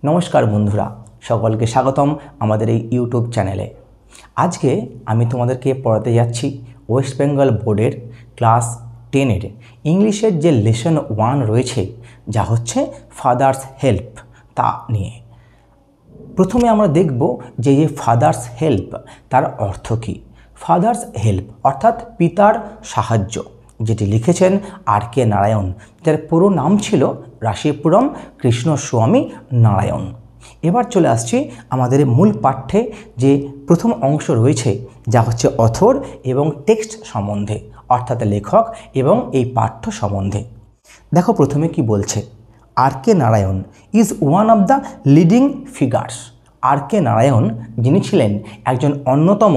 নমস্কার বন্ধুরা, সকলকে স্বাগতম আমাদের এই ইউটিউব চ্যানেলে। আজকে আমি তোমাদেরকে পড়াতে যাচ্ছি ওয়েস্ট বেঙ্গল বোর্ডের ক্লাস 10-এর ইংলিশের যে লেসন 1 রয়েছে, যা হচ্ছে ফাদার্স হেল্প, তা নিয়ে। প্রথমে আমরা দেখব যে ফাদার্স হেল্প তার অর্থ কী। ফাদার্স হেল্প অর্থাৎ পিতার সাহায্য, যেটি লিখেছেন আর.কে. নারায়ণ, যার পুরো নাম ছিল রাশিপুরম কৃষ্ণস্বামী নারায়ণ। এবার চলে আসছি আমাদের মূল পাঠ্যে, যে প্রথম অংশ রয়েছে, যা হচ্ছে অথর এবং টেক্সট সম্বন্ধে, অর্থাৎ লেখক এবং এই পাঠ্য সম্বন্ধে। দেখো প্রথমে কি বলছে। R K. Narayan is one of the leading figures. R K. Narayan যিনি ছিলেন একজন অন্যতম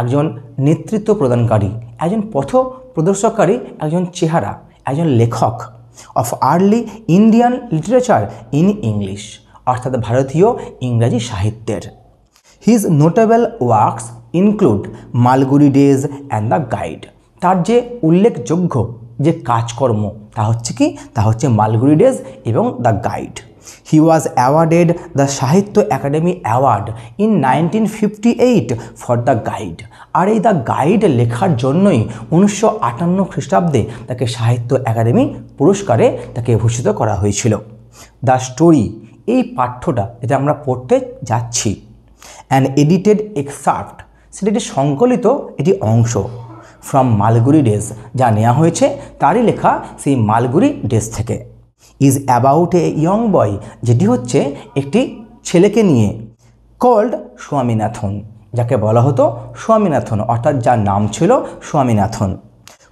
একজন নেতৃত্ব প্রদানকারী, একজন পথ প্রদর্শককারী, একজন চেহারা, একজন লেখক of early Indian literature in English, অর্থাৎ ভারতীয় ইংরাজি সাহিত্যের। His notable works include Malgudi days and the guide. তার যে উল্লেখযোগ্য যে কাজকর্ম তা হচ্ছে কি, তা হচ্ছে মালগুড়ি ডেজ এবং the guide. He was awarded the Sahitya Akademi award in 1958 for the guide. আর এই দ্য গাইড লেখার জন্যই 1958 খ্রিস্টাব্দে তাকে সাহিত্য একাডেমি পুরস্কারে তাকে ভূষিত করা হয়েছিল। দ্য স্টোরি, এই পাঠ্যটা যেটা আমরা পড়তে যাচ্ছি, অ্যান এডিটেড এক্সার্ট, সেটা একটি সংকলিত এটি অংশ ফ্রম মালগুড়ি ডেজ, যা নেওয়া হয়েছে তারই লেখা সেই মালগুড়ি ডেজ থেকে। ইজ অ্যাবাউট এ ইয়ং বয়, যেটি হচ্ছে একটি ছেলেকে নিয়ে। কল্ড স্বামীনাথন, যাকে বলা হতো স্বামীনাথন, অর্থাৎ যার নাম ছিল Swaminathan.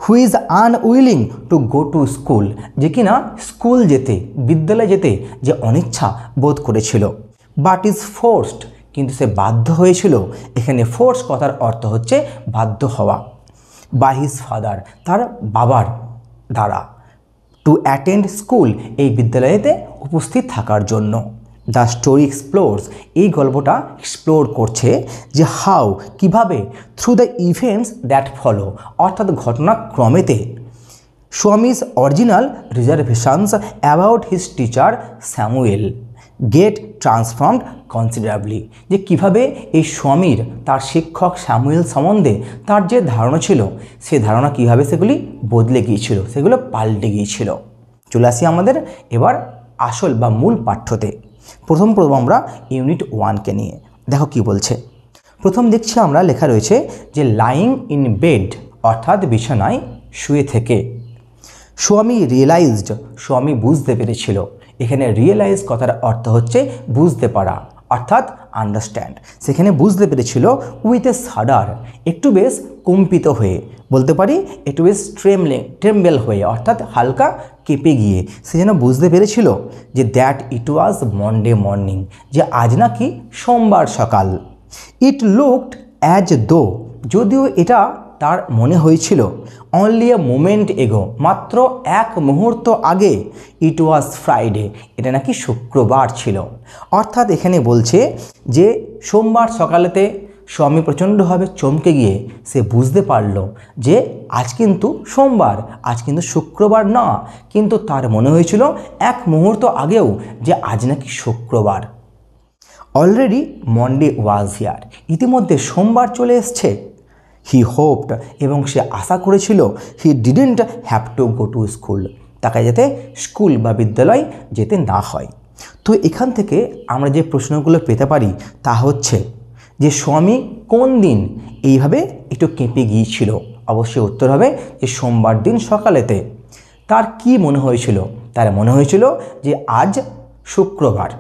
Who is unwilling to go to school, যে কিনা স্কুল যেতে, বিদ্যালয়ে যেতে যে অনিচ্ছা বোধ করেছিল। বাট ইজ ফোর্সড, কিন্তু সে বাধ্য হয়েছিল। এখানে ফোর্স কথার অর্থ হচ্ছে বাধ্য হওয়া। বাই হিজ ফাদার, তার বাবার দ্বারা। টু অ্যাটেন্ড স্কুল, এই বিদ্যালয়েতে উপস্থিত থাকার জন্য। দ্য স্টোরি এক্সপ্লোরস, এই গল্পটা এক্সপ্লোর করছে যে হাউ, কিভাবে, through the events that follow, অর্থাৎ ঘটনাক্রমেতে, Swami's original reservations about his teacher Samuel get transformed considerably, যে কীভাবে এই স্বামীর তার শিক্ষক স্যামুয়েল সম্বন্ধে তার যে ধারণা ছিল, সেই ধারণা কীভাবে সেগুলি বদলে গিয়েছিল, সেগুলো পাল্টে গিয়েছিল। চলে আসি আমাদের এবার আসল বা মূল পাঠ্যতে। প্রথম আমরা ইউনিট 1-কে নিয়ে। দেখো কি বলছে। প্রথম দেখছি আমরা লেখা রয়েছে যে লাইং ইন বেড, অর্থাৎ বিছানায় শুয়ে থেকে। স্বামী রিয়েলাইজড, স্বামী বুঝতে পেরেছিল। এখানে রিয়েলাইজ কথার অর্থ হচ্ছে বুঝতে পারা, অর্থাৎ আন্ডারস্ট্যান্ড। সেখানে বুঝতে পেরেছিল উইথ এ সাডার, একটু বেশ কম্পিত হয়ে, বলতে পারি একটু বেশ ট্রেমবেল হয়ে, অর্থাৎ হালকা কেঁপে গিয়ে সে যেন বুঝতে পেরেছিল যে that it was Monday morning, যে আজ নাকি সোমবার সকাল। ইট লুকড অ্যাজ দো, যদিও এটা তার মনে হয়েছিল অনলি এ মোমেন্ট এগো, মাত্র এক মুহূর্ত আগে, ইট ওয়াজ ফ্রাইডে, এটা নাকি শুক্রবার ছিল। অর্থাৎ এখানে বলছে যে সোমবার সকালেতে স্বামী প্রচণ্ডভাবে চমকে গিয়ে সে বুঝতে পারল যে আজ কিন্তু সোমবার, আজ কিন্তু শুক্রবার না, কিন্তু তার মনে হয়েছিল এক মুহূর্ত আগেও যে আজ নাকি শুক্রবার। অলরেডি মন্ডে ওয়াজ হিয়ার, ইতিমধ্যে সোমবার চলে এসছে। হি হোপড, এবং সে আশা করেছিল, he didn't have to go to school, তাকে যাতে স্কুল বা বিদ্যালয় যেতে না হয়। তো এখান থেকে আমরা যে প্রশ্নগুলো পেতে পারি তা হচ্ছে যে স্বামী কোন দিন এইভাবে একটু কেঁপে গিয়েছিল। অবশ্যই উত্তর হবে যে সোমবার দিন সকালেতে। তার কি মনে হয়েছিল? তার মনে হয়েছিল যে আজ শুক্রবার,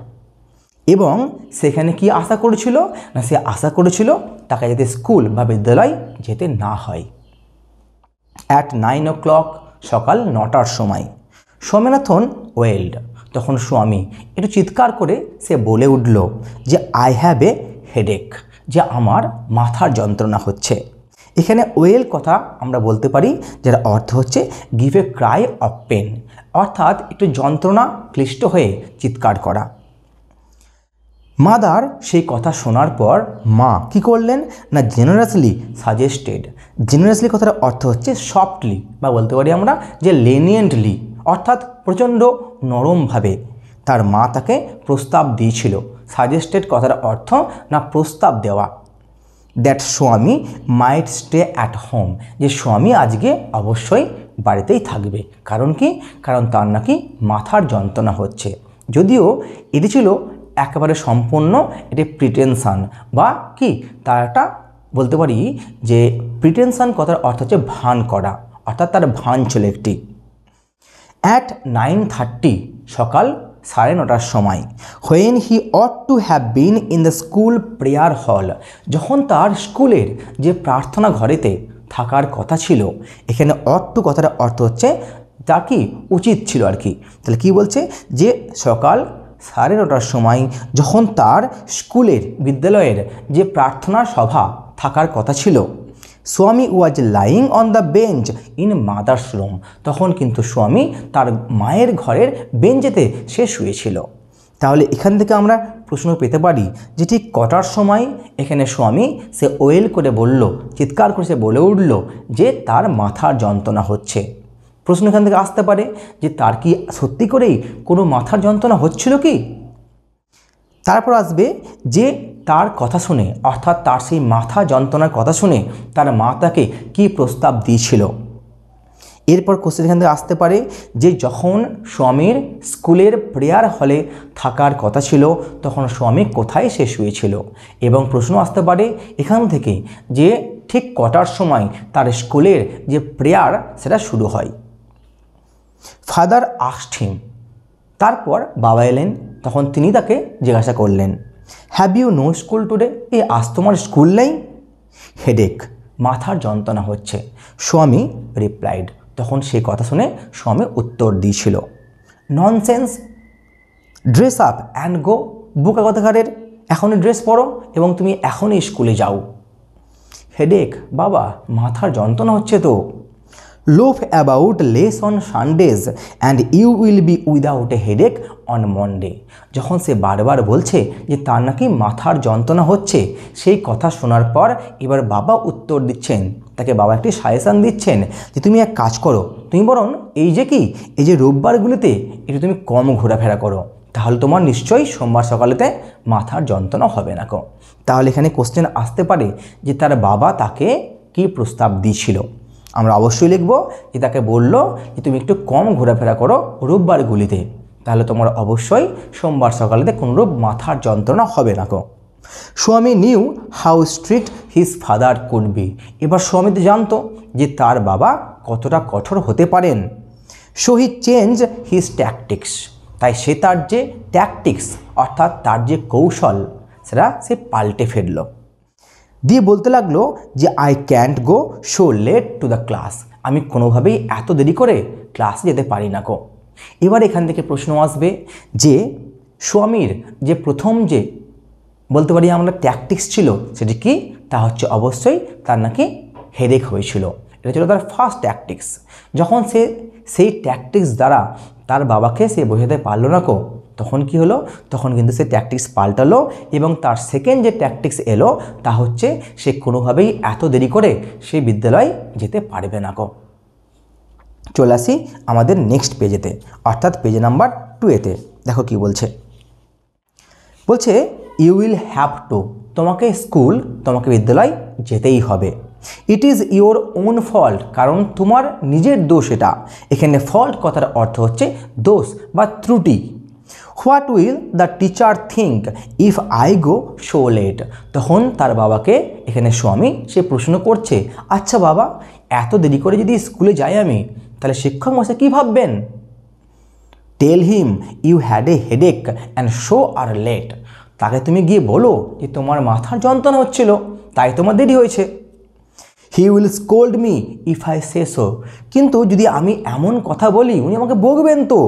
এবং সেখানে কি আশা করেছিল না, সে আশা করেছিল তাকে যাতে স্কুল বা বিদ্যালয় যেতে না হয়। অ্যাট 9 o'clock, সকাল 9টার সময়। স্বামীনাথন ওয়েলড, তখন স্বামী একটু চিৎকার করে সে বলে উঠল যে আই হ্যাভ এ হেডেক, যে আমার মাথার যন্ত্রণা হচ্ছে। এখানে ওয়েল কথা আমরা বলতে পারি যার অর্থ হচ্ছে give a cry of pain, অর্থাৎ একটু যন্ত্রণা ক্লিষ্ট হয়ে চিৎকার করা। মাদার সেই কথা শোনার পর মা কি করলেন না, জেনারাসলি সাজেস্টেড। জেনারাসলি কথার অর্থ হচ্ছে সফটলি, বা বলতে পারি আমরা যে লেনিয়েন্টলি, অর্থাৎ প্রচণ্ড নরমভাবে তার মা তাকে প্রস্তাব দিয়েছিল। সাজেস্টেড কথার অর্থ না প্রস্তাব দেওয়া। দ্যাট স্বামী মাইট স্টে অ্যাট হোম, যে স্বামী আজকে অবশ্যই বাড়িতেই থাকবে। কারণ কি? কারণ তার নাকি মাথার যন্ত্রণা হচ্ছে। যদিও এটি ছিল একেবারে সম্পূর্ণ এটি প্রিটেনশন বা কি তার একটা বলতে পারি যে প্রিটেনশন কথার অর্থ হচ্ছে ভান করা, অর্থাৎ তার ভান ছিল একটি। অ্যাট 9:30 সকাল 9:30টার সময়, when he ought to have been in the school prayer hall, যখন তার স্কুলের যে প্রার্থনা ঘরেতে থাকার কথা ছিল। এখানে অট টু কথার অর্থ হচ্ছে তা কি উচিত ছিল আর কি। তাহলে কি বলছে যে সকাল 9:30টার সময় যখন তার স্কুলের বিদ্যালয়ের যে প্রার্থনা সভা থাকার কথা ছিল, স্বামী was lying on the bench in mother's room, তখন কিন্তু স্বামী তার মায়ের ঘরের বেঞ্চেতে সে শুয়েছিল। তাহলে এখান থেকে আমরা প্রশ্ন পেতে পারি যে ঠিক কটার সময় এখানে স্বামী সে ওয়েল করে বলল, চিৎকার করে সে বলে উঠল যে তার মাথার যন্ত্রণা হচ্ছে। প্রশ্ন এখান থেকে আসতে পারে যে তার কি সত্যি করেই কোনো মাথার যন্ত্রণা হচ্ছিল কি? তারপর আসবে যে তার কথা শুনে, অর্থাৎ তার সেই মাথা যন্ত্রণার কথা শুনে তার মা তাকে কী প্রস্তাব দিয়েছিল। এরপর কোশ্চেন এখান থেকে আসতে পারে যে যখন স্বামীর স্কুলের প্রেয়ার হলে থাকার কথা ছিল তখন স্বামী কোথায় সে শুয়েছিল। এবং প্রশ্ন আসতে পারে এখান থেকে যে ঠিক কটার সময় তার স্কুলের যে প্রেয়ার সেটা শুরু হয়। ফাদার আস্কড হিম, তারপর বাবা এলেন, তখন তিনি তাকে জিজ্ঞাসা করলেন, have you no school today, আজ তোমার স্কুল নেই? হেডেক, মাথার যন্ত্রণা হচ্ছে। স্বামী রিপ্লাইড, তখন সেই কথা শুনে স্বামী উত্তর দিয়েছিল, nonsense, dress up and go, বোকা কথাকারের, এখনই ড্রেস পরো এবং তুমি এখনই স্কুলে যাও। হেডেক, বাবা মাথার যন্ত্রণা হচ্ছে তো। Loaf about less on Sundays and you will be without a headache on Monday, যখন সে বারবার বলছে যে তার নাকি মাথার যন্ত্রণা হচ্ছে, সেই কথা শোনার পর এবার বাবা উত্তর দিচ্ছেন, তাকে বাবা একটি সাজেশান দিচ্ছেন যে তুমি এক কাজ করো, তুমি বরং এই যে রোববারগুলিতে একটু তুমি কম ঘোরাফেরা করো, তাহলে তোমার নিশ্চয়ই সোমবার সকালেতে মাথার যন্ত্রণা হবে না কো। তাহলে এখানে কোশ্চেন আসতে পারে যে তার বাবা তাকে কি প্রস্তাব দিয়েছিল। আমরা অবশ্যই লিখব যে তাকে বলল যে তুমি একটু কম ঘোরাফেরা করো রোববারগুলিতে, তাহলে তোমার অবশ্যই সোমবার সকালেতে কোনোরূপ মাথার যন্ত্রণা হবে না কো। স্বামী new how strict his father could be, এবার স্বামী তো জানতো যে তার বাবা কতটা কঠোর হতে পারেন। So he change his tactics, তাই সে তার যে ট্যাকটিক্স অর্থাৎ তার যে কৌশল সেটা সে পাল্টে ফেলল। দিয়ে বলতে লাগলো যে I can't go so late to the class, আমি কোনোভাবেই এত দেরি করে ক্লাসে যেতে পারি না গো। এবার এখান থেকে প্রশ্ন আসবে যে স্বামীর যে প্রথম যে বলতে পারি আমরা ট্যাকটিক্স ছিল সেটি কি, তা হচ্ছে অবশ্যই তার নাকি হেডেক হয়েছিল। এটা ছিল তার ফার্স্ট ট্যাকটিক্স। যখন সে সেই ট্যাকটিক্স দ্বারা তার বাবাকে সে বোঝাতে পারলো না কো, তখন কি হলো, তখন কিন্তু সে ট্যাকটিক্স পাল্টালো এবং তার সেকেন্ড যে ট্যাকটিক্স এলো তা হচ্ছে সে কোনোভাবেই এত দেরি করে সে বিদ্যালয় যেতে পারবে না কো। চলে আসি আমাদের নেক্সট পেজেতে, অর্থাৎ পেজ নাম্বার 2-এতে। দেখো কি বলছে, বলছে ইউ উইল হ্যাভ টু, তোমাকে বিদ্যালয় যেতেই হবে। It is your own fault, কারণ তোমার নিজের দোষ এটা। এখানে ফল্ট কথার অর্থ হচ্ছে দোষ বা ত্রুটি। What will the teacher think if I go so late, তখন তার বাবাকে এখানে স্বামী সে প্রশ্ন করছে, আচ্ছা বাবা এত দেরি করে যদি স্কুলে যাই আমি, তাহলে শিক্ষক মশাই কী ভাববেন? Tell him you had a headache and so are late, তাকে তুমি গিয়ে বলো যে তোমার মাথার যন্ত্রণা হচ্ছিল তাই তোমার দেরি হয়েছে। He will scold me if I say so, কিন্তু যদি আমি এমন কথা বলি উনি আমাকে বকবেন তো।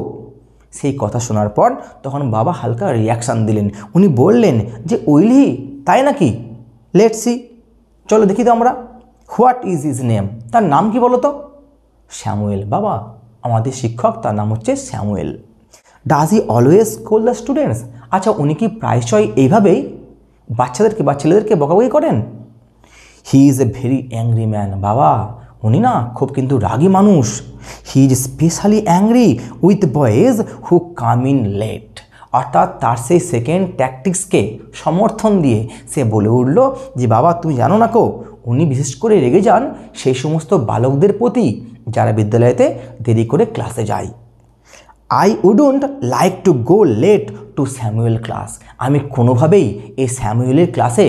সেই কথা শোনার পর তখন বাবা হালকা রিয়াকশান দিলেন, উনি বললেন যে উইল হি, তাই নাকি, লেটস সি, চলো দেখি তো আমরা। হোয়াট ইজ হিজ নেম, তার নাম কি বলো তো? স্যামুয়েল, বাবা আমাদের শিক্ষক তার নাম হচ্ছে Samuel. Does he always scold the students, আচ্ছা উনি কি প্রায়শই এইভাবেই বাচ্চাদেরকে বা ছেলেদেরকে বকাবকি করেন? He is a very angry man, বাবা উনি না খুব কিন্তু রাগী মানুষ। He is specially angry with boys who come in late, অর্থাৎ তার সেই সেকেন্ড ট্যাকটিক্সকে সমর্থন দিয়ে সে বলে উঠল যে বাবা তুমি জানো না কো, উনি বিশেষ করে রেগে যান সেই সমস্ত বালকদের প্রতি যারা বিদ্যালয়েতে দেরি করে ক্লাসে যায়। I wouldn't like to go late to Samuel class, আমি কোনোভাবেই এই স্যামুয়েলের ক্লাসে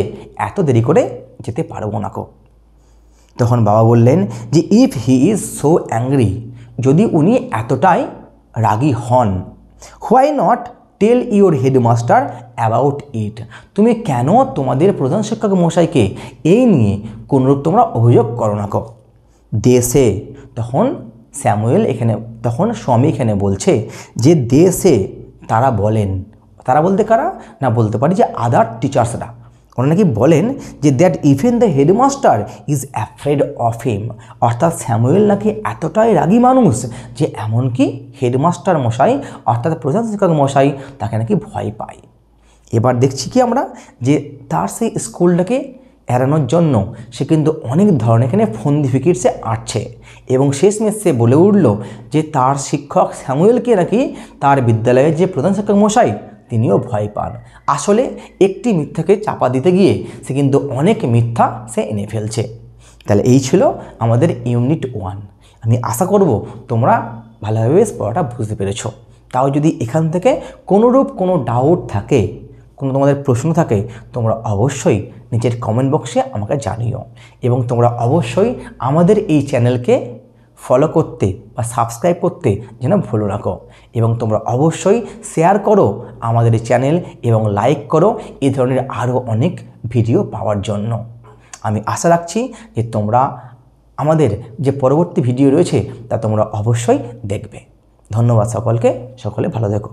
এত দেরি করে যেতে পারবো না কো। তখন বাবা বললেন যে if he is so angry, যদি উনি এতটাই রাগী হন, why not tell your headmaster about it, তুমি কেন তোমাদের প্রধান শিক্ষক মশাইকে এই নিয়ে কোনোরূপ তোমরা অভিযোগ করো না কো। দেশে তখন স্যামুয়েল এখানে তখন স্বামী এখানে বলছে যে দেশে তারা বলেন, তারা বলতে কারা না, বলতে পারি যে আদার টিচার্সরা, ওরা নাকি বলেন যে that even the headmaster is afraid of him, অর্থাৎ স্যামুয়েল নাকি এতটাই রাগী মানুষ যে এমনকি হেডমাস্টার মশাই অর্থাৎ প্রধান শিক্ষক মশাই তাকে নাকি ভয় পায়। এবার দেখছি কি আমরা যে তার সেই স্কুলটাকে এড়ানোর জন্য সে কিন্তু অনেক ধরনের এখানে ফন্দি ফিকির সে আঁটছে এবং শেষমেশ সে বলে উঠল যে তার শিক্ষক স্যামুয়েলকে নাকি তার বিদ্যালয়ের যে প্রধান শিক্ষক মশাই তিনিও ভয় পান। আসলে একটি মিথ্যাকে চাপা দিতে গিয়ে সে কিন্তু অনেক মিথ্যা সে এনে ফেলছে। তাহলে এই ছিল আমাদের ইউনিট 1। আমি আশা করব তোমরা ভালোভাবে পড়াটা বুঝতে পেরেছ। তাও যদি এখান থেকে কোনোরূপ কোনো ডাউট থাকে, কোনো তোমাদের প্রশ্ন থাকে, তোমরা অবশ্যই নিচের কমেন্ট বক্সে আমাকে জানিও এবং তোমরা অবশ্যই আমাদের এই চ্যানেলকে ফলো করতে বা সাবস্ক্রাইব করতে যেন ভুলো না কো এবং তোমরা অবশ্যই শেয়ার করো আমাদের এই চ্যানেল এবং লাইক করো এই ধরনের আরও অনেক ভিডিও পাওয়ার জন্য। আমি আশা রাখছি যে তোমরা আমাদের যে পরবর্তী ভিডিও রয়েছে তা তোমরা অবশ্যই দেখবে। ধন্যবাদ সকলকে, সকলে ভালো থেকো।